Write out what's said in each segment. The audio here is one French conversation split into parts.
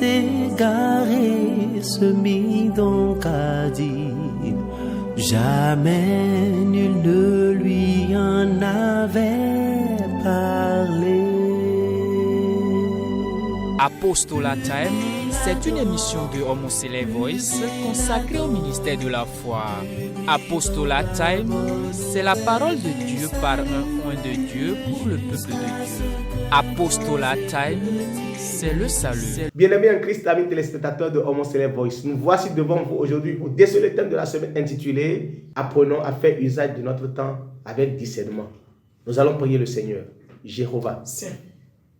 s'égarer, se mit donc à dire, jamais nul ne lui en avait parlé. Apostolat Time, c'est une émission de Homoselect Voice consacrée au ministère de la foi. Apostolat Time, c'est la parole de Dieu par un oint de Dieu pour le peuple de Dieu. Apostolat Time, c'est le salut. Bien-aimés en Christ, amis téléspectateurs de Homoselect Voice, nous voici devant vous aujourd'hui pour déceler le thème de la semaine intitulé « Apprenons à faire usage de notre temps avec discernement ». Nous allons prier le Seigneur, Jéhovah, Saint,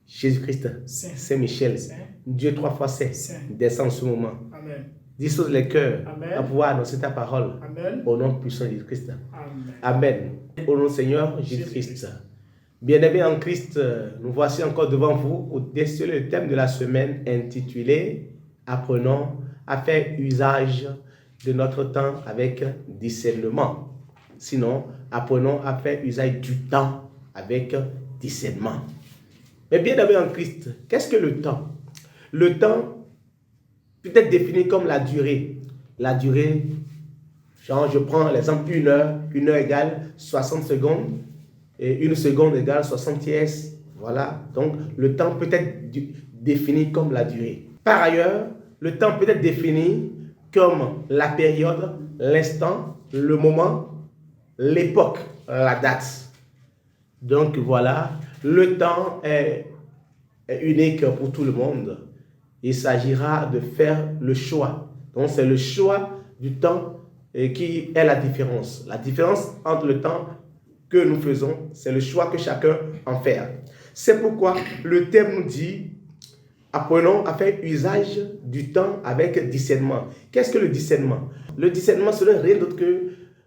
Jésus-Christ, Saint, Saint-Michel, Saint, Dieu trois fois saint, Saint. descend en ce moment. Amen. Dispose les cœurs Amen. à pouvoir annoncer ta parole Amen. au nom puissant de Jésus-Christ. Amen. Amen. Au nom du Seigneur Jésus-Christ. Bien-aimés en Christ, nous voici encore devant vous pour déceler le thème de la semaine intitulé « Apprenons à faire usage de notre temps avec discernement ». Sinon, apprenons à faire usage du temps avec discernement. Mais bien-aimés en Christ, qu'est-ce que le temps? Le temps peut être défini comme la durée. La durée, genre je prends l'exemple une heure égale 60 secondes, et une seconde égale 60 tiers. Voilà, donc le temps peut être défini comme la durée. Par ailleurs, le temps peut être défini comme la période, l'instant, le moment, l'époque, la date. Donc voilà, le temps est unique pour tout le monde. Il s'agira de faire le choix. Donc c'est le choix du temps qui est la différence. La différence entre le temps que nous faisons, c'est le choix que chacun en fait. C'est pourquoi le thème nous dit, apprenons à faire usage du temps avec discernement. Qu'est-ce que le discernement? Le discernement, ce n'est rien d'autre que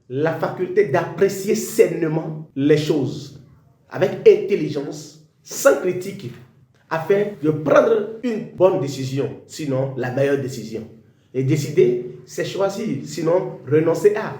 la faculté d'apprécier sainement les choses, avec intelligence, sans critique, afin de prendre une bonne décision, sinon la meilleure décision. Et décider, c'est choisir, sinon renoncer à.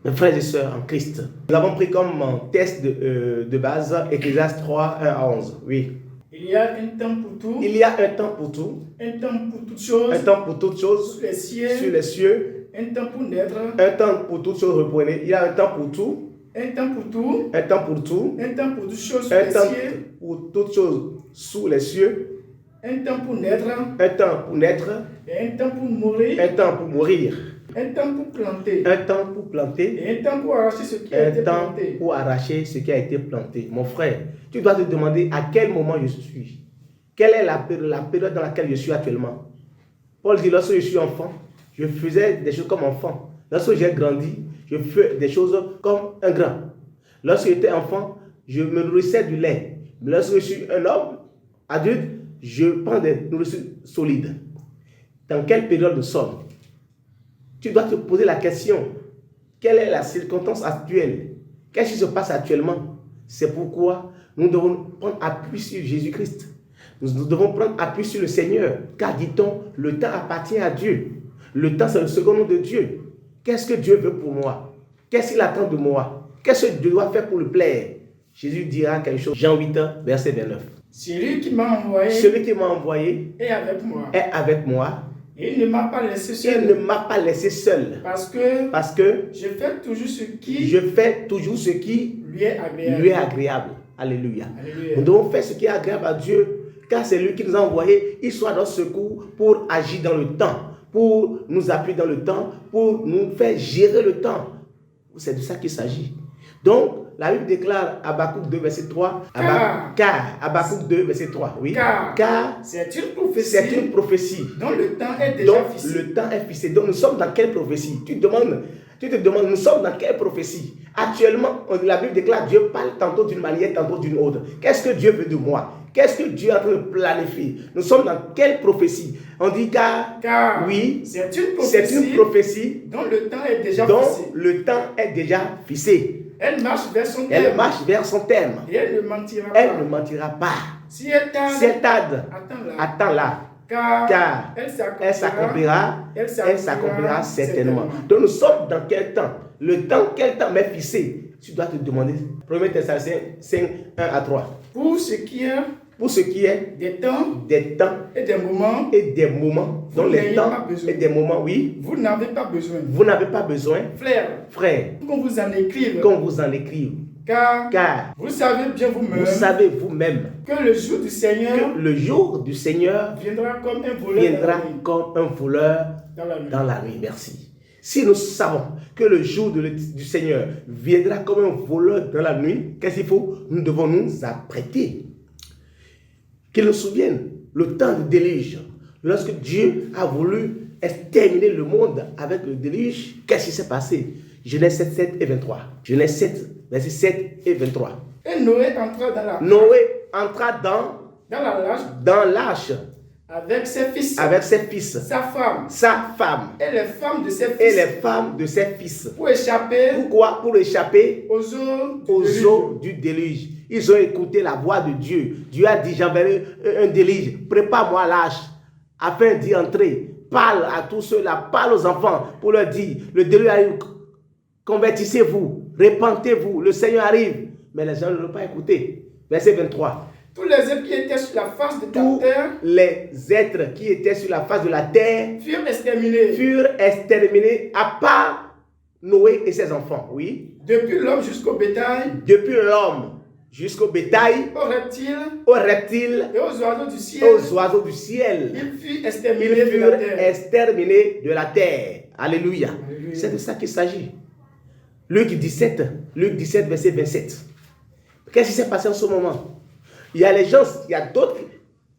Mes frères et sœurs en Christ, nous avons pris comme test de base Ecclésiaste 3, 1 à 11. Oui. Il y a un temps pour tout. Il y a un temps pour tout. Un temps pour toutes choses. Un temps pour toutes choses. Sur les cieux. Sur les cieux. Un temps pour naître. Un temps pour toutes choses, reprenez. Il y a un temps pour tout. Un temps pour tout. Un temps pour tout. Un temps pour toutes choses sur Un les temps cieux. pour toutes choses sous les cieux. Un temps pour naître. Un temps pour naître. Et un temps pour mourir. Un temps pour mourir. Un temps pour planter. Un temps pour planter. Et un temps pour arracher ce qui a été Un temps planté. pour arracher ce qui a été planté. Mon frère, tu dois te demander à quel moment je suis. Quelle est la période dans laquelle je suis actuellement? Paul dit, lorsque je suis enfant, je faisais des choses comme enfant. Lorsque j'ai grandi, je fais des choses comme un grand. Lorsque j'étais enfant, je me nourrissais du lait. Mais lorsque je suis un homme adulte, je prends des nourritures solides. Dans quelle période nous sommes? Tu dois te poser la question, quelle est la circonstance actuelle? Qu'est-ce qui se passe actuellement? C'est pourquoi nous devons prendre appui sur Jésus-Christ. Nous devons prendre appui sur le Seigneur. Car dit-on, le temps appartient à Dieu. Le temps, c'est le second nom de Dieu. Qu'est-ce que Dieu veut pour moi? Qu'est-ce qu'il attend de moi? Qu'est-ce que je dois faire pour le plaire? Jésus dira quelque chose. Jean 8, verset 29. Celui qui m'a envoyé. Celui qui m'a envoyé est avec moi. est avec moi. Et il ne m'a pas laissé seul. Il ne m'a pas laissé seul. Parce que je fais toujours ce qui lui est agréable. Alléluia. Alléluia. Nous devons faire ce qui est agréable à Dieu, car c'est lui qui nous a envoyés. Il soit dans ce secours pour agir dans le temps, pour nous appuyer dans le temps, pour nous faire gérer le temps. C'est de ça qu'il s'agit. Donc, la Bible déclare Habakkuk 2, verset 3. Habakkuk 2, verset 3. Oui. Car c'est une prophétie. C'est une prophétie. Dont le temps est déjà fixé. Le temps est fixé. Donc, nous sommes dans quelle prophétie? Tu te demandes, nous sommes dans quelle prophétie? Actuellement, la Bible déclare Dieu parle tantôt d'une manière, tantôt d'une autre. Qu'est-ce que Dieu veut de moi? Qu'est-ce que Dieu est en train de planifier? Nous sommes dans quelle prophétie? On dit car oui, c'est une prophétie dont le temps est déjà fixé. Elle marche vers son terme. Et elle ne mentira pas. Si elle tarde, attends-la. Car elle s'accomplira certainement. Donc nous sommes dans quel temps? Quel temps m'est fixé? Tu dois te demander. 1 Thessaloniciens 5, 1 à 3. Pour ce qui est pour ce qui est des temps et des moments, dont les temps et des moments, oui, vous n'avez pas besoin. Vous n'avez pas besoin, frère, qu'on vous en écrive. Car vous savez bien vous-même que le jour du Seigneur viendra comme un voleur dans la nuit. Merci. Si nous savons que le jour du Seigneur viendra comme un voleur dans la nuit, qu'est-ce qu'il faut? Nous devons nous apprêter. Qu'il nous souvienne le temps du déluge. Lorsque Dieu a voulu exterminer le monde avec le déluge, qu'est-ce qui s'est passé? Genèse 7, 7 et 23. Genèse 7, versets 7 et 23. Et Noé entra dans la dans l'arche avec ses fils, sa femme et les femmes de ses fils, pour échapper. Pourquoi? Pour échapper aux eaux du déluge. Ils ont écouté la voix de Dieu. Dieu a dit, j'enverrai un déluge, prépare-moi l'arche afin d'y entrer. Parle à tous ceux-là, parle aux enfants pour leur dire, le déluge arrive, convertissez-vous, repentez-vous, le Seigneur arrive. Mais les gens ne l'ont pas écouté. Verset 23. Tous les êtres qui étaient sur la face de la terre, les êtres qui étaient sur la face de la terre furent exterminés à part Noé et ses enfants. Oui. Depuis l'homme jusqu'au bétail, aux reptiles et aux oiseaux du ciel, ils furent exterminés de la terre. Alléluia. C'est de ça qu'il s'agit. Luc 17, verset 27. Qu'est-ce qui s'est passé en ce moment? Il y a d'autres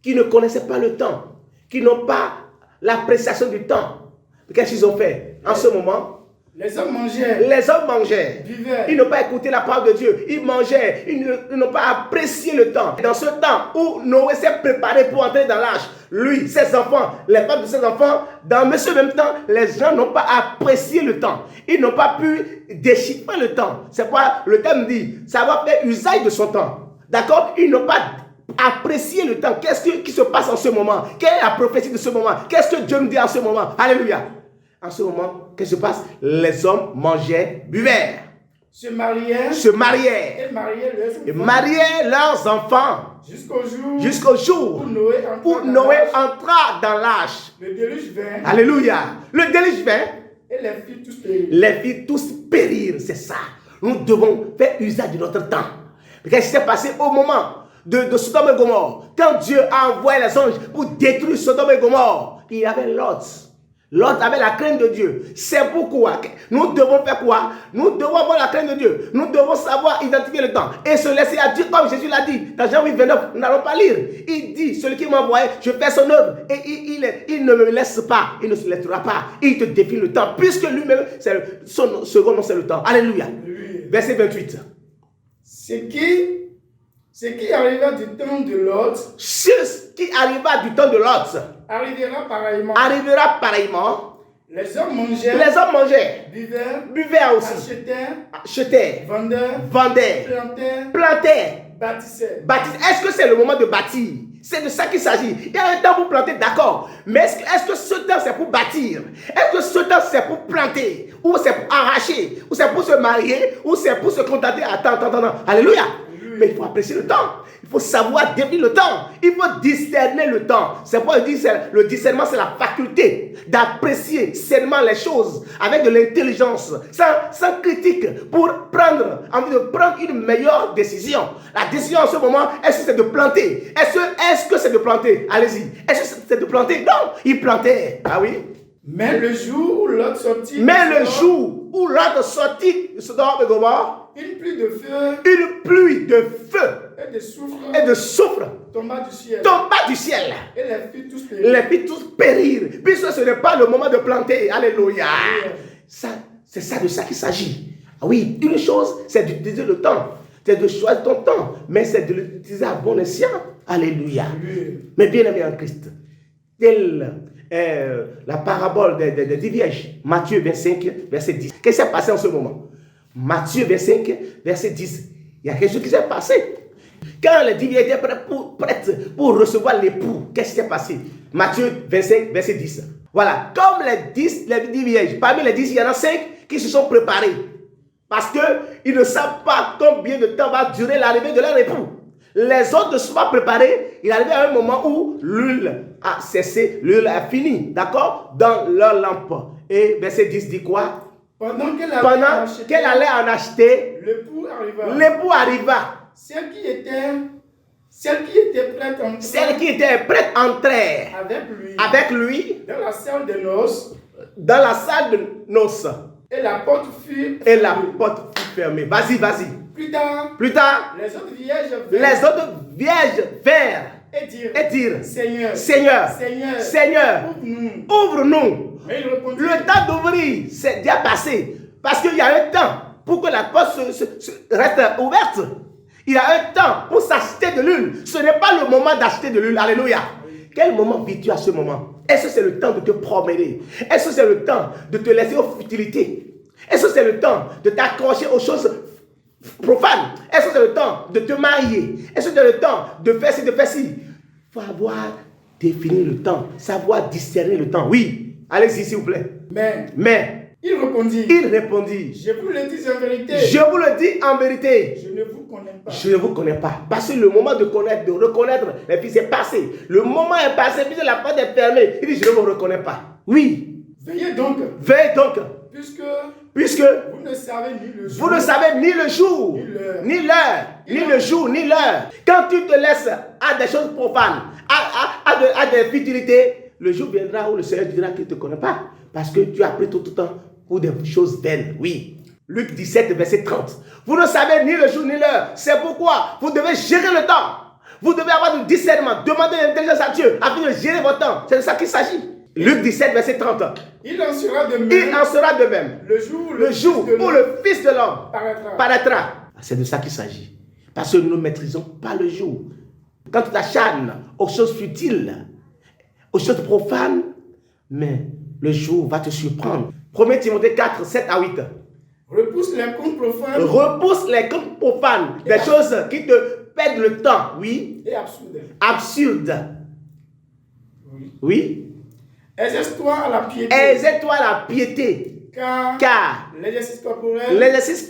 qui ne connaissaient pas le temps, qui n'ont pas l'appréciation du temps. Qu'est-ce qu'ils ont fait? En ce moment, les hommes mangeaient. Vivaient. Ils n'ont pas écouté la parole de Dieu. Ils mangeaient. Ils n'ont pas apprécié le temps. Dans ce temps où Noé s'est préparé pour entrer dans l'arche, lui, ses enfants, les femmes de ses enfants, dans ce même temps, les gens n'ont pas apprécié le temps. Ils n'ont pas pu déchiffrer le temps. C'est pourquoi le thème dit, ça va faire usage de son temps. D'accord? Ils n'ont pas apprécié le temps. Qu'est-ce qui se passe en ce moment? Quelle est la prophétie de ce moment? Qu'est-ce que Dieu nous dit en ce moment? Alléluia. En ce moment, qu'est-ce qui se passe? Les hommes mangeaient, buvaient, se mariaient et mariaient leurs enfants jusqu'au jour où Noé entra dans l'arche. Le déluge vint. Alléluia. Le déluge vint. Et les filles tous périrent. C'est ça. Nous devons faire usage de notre temps. Qu'est-ce qui s'est passé au moment de Sodome et Gomorrhe? Quand Dieu a envoyé les anges pour détruire Sodome et Gomorrhe, il y avait Lot. Lot avait la crainte de Dieu. C'est pourquoi nous devons faire quoi? Nous devons avoir la crainte de Dieu. Nous devons savoir identifier le temps et se laisser à Dieu comme Jésus l'a dit. Dans Jean 8, 29, nous n'allons pas lire. Il dit, celui qui m'a envoyé, je fais son œuvre. Et il ne me laisse pas. Il ne se laissera pas. Il te défie le temps. Puisque lui-même, son second nom, c'est le temps. Alléluia. Verset 28. Ce qui arriva du temps de Lot. Ce qui arriva du temps de Lot. Arrivera pareillement. Les hommes mangeaient. Buvaient aussi. Achetaient. Vendaient. Plantaient. Bâtissaient. Est-ce que c'est le moment de bâtir? C'est de ça qu'il s'agit. Il y a un temps pour planter, d'accord. Mais est-ce que ce temps c'est pour bâtir? Est-ce que ce temps c'est pour planter? Ou c'est pour arracher? Ou c'est pour se marier? Ou c'est pour se contenter? Attends. Alléluia. Mais il faut apprécier le temps. Il faut savoir définir le temps. Il faut discerner le temps. C'est pourquoi je dis le discernement, c'est la faculté d'apprécier sainement les choses avec de l'intelligence, sans critique, pour envie de prendre une meilleure décision. La décision en ce moment, est-ce que c'est de planter? Est-ce que c'est de planter? Allez-y. Est-ce que c'est de planter? Non, il plantait. Ah oui. Mais le jour où Lot sortit de Sodome et Gomorrhe, une pluie de feu et de soufre tomba du ciel. Et les filles tous périrent. Puisque ce n'est pas le moment de planter. Alléluia. C'est ça de ça qu'il s'agit. Ah oui, une chose, c'est d'utiliser le temps. C'est de choisir ton temps. Mais c'est de l'utiliser à bon escient. Alléluia. Mais bien aimé en Christ. Telle la parabole des 10 vierges. Matthieu 25, verset 10. Qu'est-ce qui s'est passé en ce moment? Matthieu 25, verset 10. Il y a quelque chose qui s'est passé. Quand les 10 vierges étaient prêtes pour recevoir l'époux, qu'est-ce qui s'est passé? Matthieu 25, verset 10. Voilà. Comme les 10 vierges, parmi les 10, il y en a 5 qui se sont préparés. Parce qu'ils ne savent pas combien de temps va durer l'arrivée de leur époux. Les autres ne sont pas préparés. Il arrive à un moment où l'huile a cessé, l'huile a fini, d'accord, dans leur lampe. Et verset 10 dit quoi? Pendant qu'elle allait en acheter, l'époux arriva. Celle qui était prête entrèrent avec lui dans la salle de noces. Et la porte fut fermée. Vas-y. Plus tard, les autres vierges vinrent et dirent, Seigneur, ouvre-nous. Le temps d'ouvrir, c'est déjà passé. Parce qu'il y a un temps pour que la porte reste ouverte. Il y a un temps pour s'acheter de l'huile. Ce n'est pas le moment d'acheter de l'huile. Alléluia. Quel moment vis-tu à ce moment? Est-ce que c'est le temps de te promener? Est-ce que c'est le temps de te laisser aux futilités? Est-ce que c'est le temps de t'accrocher aux choses profanes? Est-ce que c'est le temps de te marier? Est-ce que c'est le temps de faire ci, de faire ci? Il faut avoir défini le temps, savoir discerner le temps. Oui. Allez-y, s'il vous plaît. Mais il répondit. Je vous le dis en vérité. Je ne vous connais pas. Parce que le moment de connaître, de reconnaître les filles, c'est passé. Le moment est passé, puisque la porte est fermée. Il dit, je ne vous reconnais pas. Oui. Veillez donc. Puisque vous ne savez ni le jour, ni l'heure. Quand tu te laisses à des choses profanes, à des futilités, le jour viendra où le Seigneur dira qu'il ne te connaît pas. Parce que tu as pris tout le temps pour des choses vaines. Oui. Luc 17, verset 30. Vous ne savez ni le jour ni l'heure. C'est pourquoi vous devez gérer le temps. Vous devez avoir du discernement. Demandez l'intelligence à Dieu afin de gérer votre temps. C'est de ça qu'il s'agit. Luc 17, verset 30. Il en sera de même. Le jour où le Fils de l'homme paraîtra. C'est de ça qu'il s'agit. Parce que nous ne maîtrisons pas le jour. Quand tu t'acharnes aux choses futiles, aux choses profanes, mais le jour va te surprendre. 1 Timothée 4, 7 à 8. Repousse les contes profanes. Des choses qui te perdent le temps. Oui. Et absurdes. Oui. Exerce-toi à la piété. Car l'exercice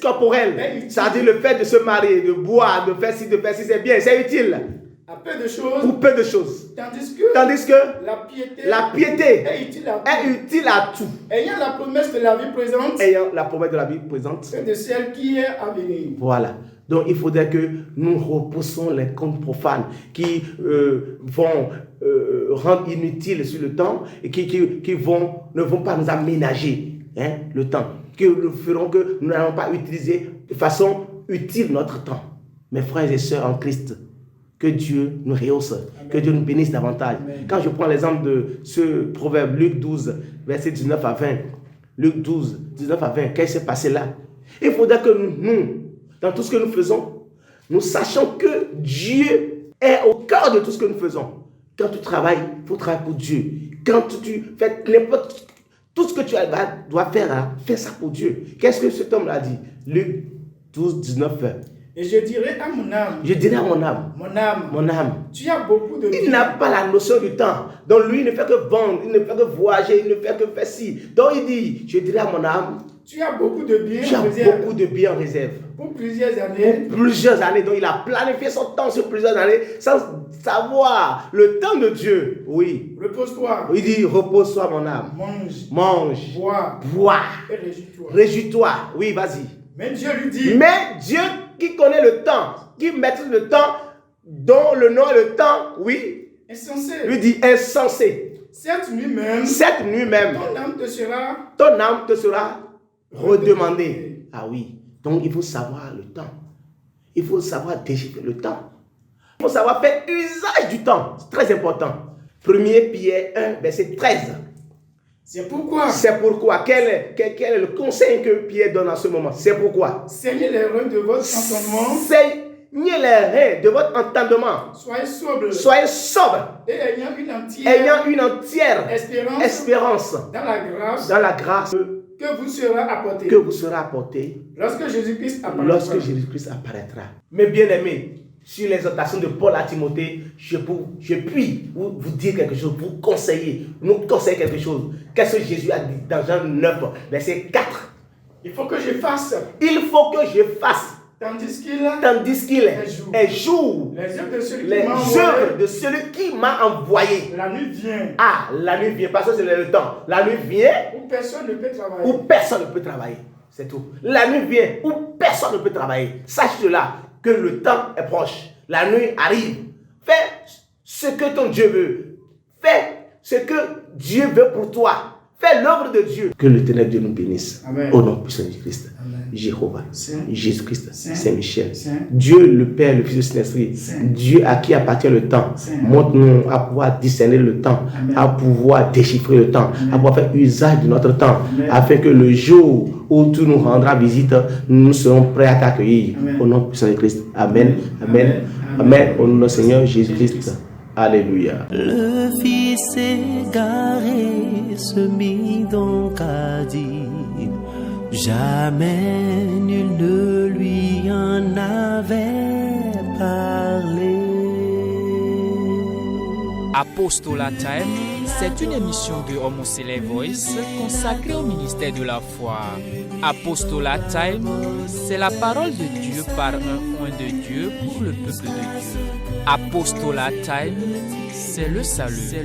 corporel, c'est-à-dire le fait de se marier, de boire, de faire ci, c'est bien, c'est utile. Pour peu de choses. Tandis que la piété est utile à tout. Ayant la promesse de la vie présente. Et de celle qui est à venir. Voilà. Donc il faudrait que nous repoussons les contes profanes qui vont rendre inutile sur le temps et qui ne vont pas nous aménager le temps. Qui nous feront que nous n'allons pas utiliser de façon utile notre temps. Mes frères et sœurs en Christ, que Dieu nous rehausse, que Dieu nous bénisse davantage. Amen. Quand je prends l'exemple de ce proverbe, Luc 12, verset 19 à 20, Luc 12, 19 à 20, qu'est-ce qui s'est passé là? Il faudrait que nous, dans tout ce que nous faisons, nous sachions que Dieu est au cœur de tout ce que nous faisons. Quand tu travailles, il faut travailler pour Dieu. Quand tu fais tout ce que tu dois faire, fais ça pour Dieu. Qu'est-ce que cet homme a dit? Luc 12, 19, 20. Et je dirais à mon âme. Mon âme. Tu as beaucoup de Il n'a pas la notion du temps. Donc lui, il ne fait que vendre, il ne fait que voyager, il ne fait que faire ci. Donc il dit, je dirais à mon âme. Tu as beaucoup de biens en réserve. Pour plusieurs années. Donc il a planifié son temps sur plusieurs années sans savoir le temps de Dieu. Oui. Repose-toi. Il dit, repose-toi mon âme. Mange. Bois. Et réjouis-toi. Oui, vas-y. Mais Dieu lui dit. Mais Dieu qui connaît le temps, qui maîtrise le temps, dont le nom est le temps, oui. Insensé. Lui dit insensé. Cette nuit même. Ton âme te sera redemandée. Ah oui. Donc il faut savoir le temps. Il faut savoir déchiffrer le temps. Il faut savoir faire usage du temps. C'est très important. 1 Pierre 1, verset 13. C'est pourquoi. Quel est le conseil que Pierre donne en ce moment? C'est pourquoi. Saignez les reins de votre entendement. Saignez les reins de votre entendement. Soyez sobre. Et ayant une entière espérance dans la grâce que vous serez apporté. Lorsque Jésus-Christ apparaîtra. Mes bien-aimés, sur l'exhortation de Paul à Timothée, je puis vous dire quelque chose, vous conseiller, nous conseiller quelque chose. Qu'est-ce que Jésus a dit dans Jean 9, verset 4? Il faut que je fasse. tandis qu'il est jour. Les œuvres de celui qui m'a envoyé. La nuit vient. Ah, la nuit vient, parce que c'est le temps. La nuit vient où personne ne peut travailler. Où personne ne peut travailler. C'est tout. La nuit vient où personne ne peut travailler. Sache cela, que le temps est proche. La nuit arrive. Fais ce que ton Dieu veut. Fais ce que Dieu veut pour toi. Fais l'œuvre de Dieu. Que l'éternel Dieu nous bénisse. Amen. Au nom puissant de Christ. Amen. Jéhovah, Jésus-Christ, Saint-Michel, Saint. Dieu le Père, le Fils et le Saint-Esprit, Dieu à qui appartient le temps, montre-nous à pouvoir discerner le temps, Amen. à pouvoir déchiffrer le temps, Amen. à pouvoir faire usage de notre temps, Amen. afin que le jour où tu nous rendras visite, nous serons prêts à t'accueillir. Amen. Au nom puissant de Christ. Amen. Amen. Amen. Amen. Au nom de notre Seigneur Jésus-Christ. Alléluia. Le fils égaré se mit donc à dire, jamais nul ne lui en avait parlé. Apostolat Time, c'est une émission de Homoselect Voice consacrée au ministère de la foi. Apostolat Time, c'est la parole de Dieu par un oint de Dieu pour le peuple de Dieu. Apostolat Time, c'est le salut.